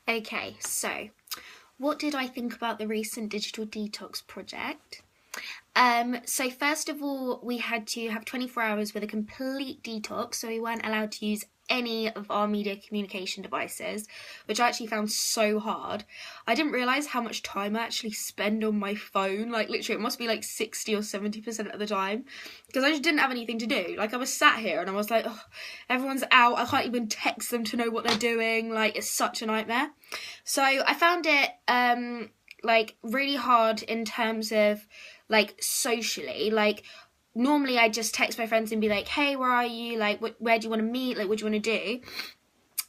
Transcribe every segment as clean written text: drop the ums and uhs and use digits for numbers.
Okay, so what did I think about the recent digital detox project? So first of all, we had to have 24 hours with a complete detox, so we weren't allowed to use any of our media communication devices, which I actually found so hard. I didn't realise how much time I actually spend on my phone, like literally it must be like 60 or 70% of the time, because I just didn't have anything to do. Like I was sat here and I was like, oh, everyone's out, I can't even text them to know what they're doing, like it's such a nightmare. So I found it like really hard in terms of like socially, like normally I just text my friends and be like, hey, where are you, like where do you want to meet, like what do you want to do,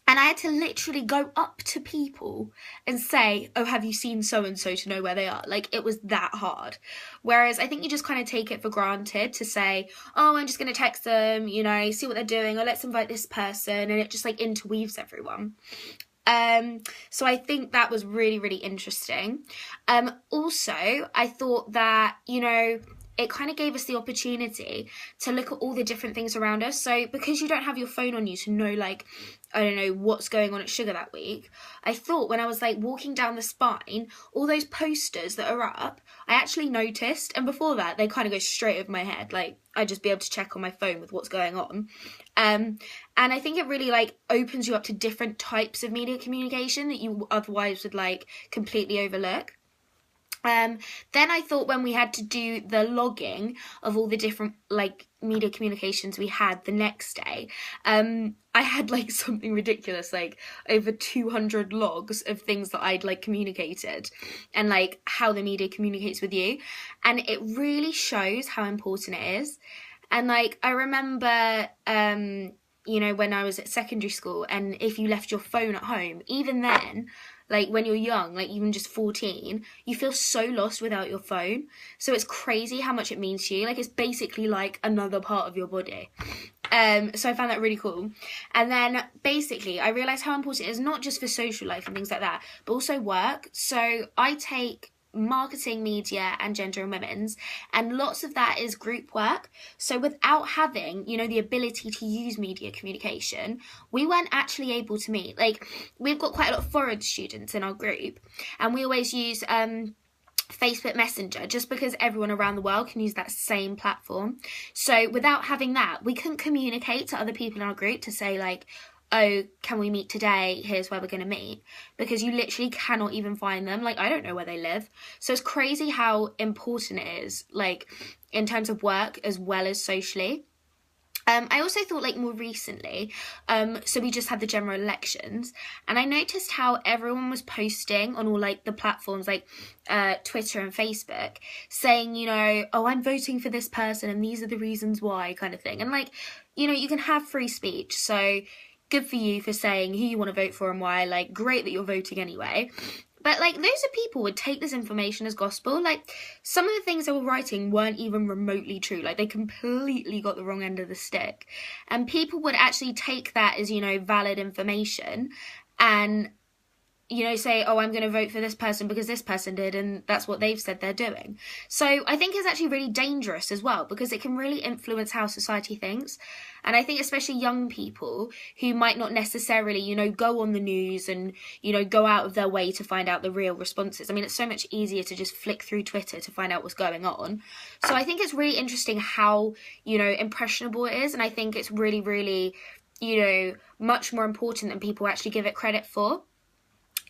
and I had to literally go up to people and say, oh, have you seen so and so, to know where they are. Like it was that hard. Whereas I think you just kind of take it for granted to say, oh, I'm just going to text them, you know, see what they're doing, or let's invite this person, and it just like interweaves everyone. So I think that was really, really interesting. Also, I thought that, you know, it kind of gave us the opportunity to look at all the different things around us. So because you don't have your phone on you to know, like, I don't know, what's going on at Sugar that week, I thought when I was like walking down the spine, all those posters that are up, I actually noticed. And before that, they kind of go straight over my head. Like I'd just be able to check on my phone with what's going on. And I think it really like opens you up to different types of media communication that you otherwise would like completely overlook. Then I thought when we had to do the logging of all the different like media communications we had the next day, I had like something ridiculous, like over 200 logs of things that I'd like communicated and like how the media communicates with you. And it really shows how important it is. And like I remember, you know, when I was at secondary school, and if you left your phone at home, even then, like when you're young, like even just 14, you feel so lost without your phone. So it's crazy how much it means to you. Like it's basically like another part of your body. So I found that really cool. And then basically I realised how important it is, not just for social life and things like that, but also work. So I take marketing, media and gender and women's, and lots of that is group work. So without having, you know, the ability to use media communication, we weren't actually able to meet. Like we've got quite a lot of foreign students in our group, and we always use Facebook Messenger, just because everyone around the world can use that same platform. So without having that, we couldn't communicate to other people in our group to say like, oh, can we meet today? Here's where we're going to meet. Because you literally cannot even find them. Like, I don't know where they live. So it's crazy how important it is, like, in terms of work as well as socially. I also thought like more recently, so we just had the general elections, and I noticed how everyone was posting on all like the platforms like Twitter and Facebook saying, you know, oh, I'm voting for this person and these are the reasons why, kind of thing. And like, you know, you can have free speech, so good for you for saying who you want to vote for and why. Like, great that you're voting anyway. But like loads of people would take this information as gospel. Like some of the things they were writing weren't even remotely true. Like they completely got the wrong end of the stick. And people would actually take that as, you know, valid information and, you know, say, oh, I'm going to vote for this person because this person did, and that's what they've said they're doing. So I think it's actually really dangerous as well, because it can really influence how society thinks. And I think especially young people who might not necessarily, you know, go on the news and, you know, go out of their way to find out the real responses. I mean, it's so much easier to just flick through Twitter to find out what's going on. So I think it's really interesting how, you know, impressionable it is. And I think it's really, really, you know, much more important than people actually give it credit for.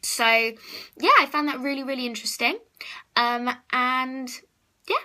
So, yeah, I found that really, really interesting. And yeah.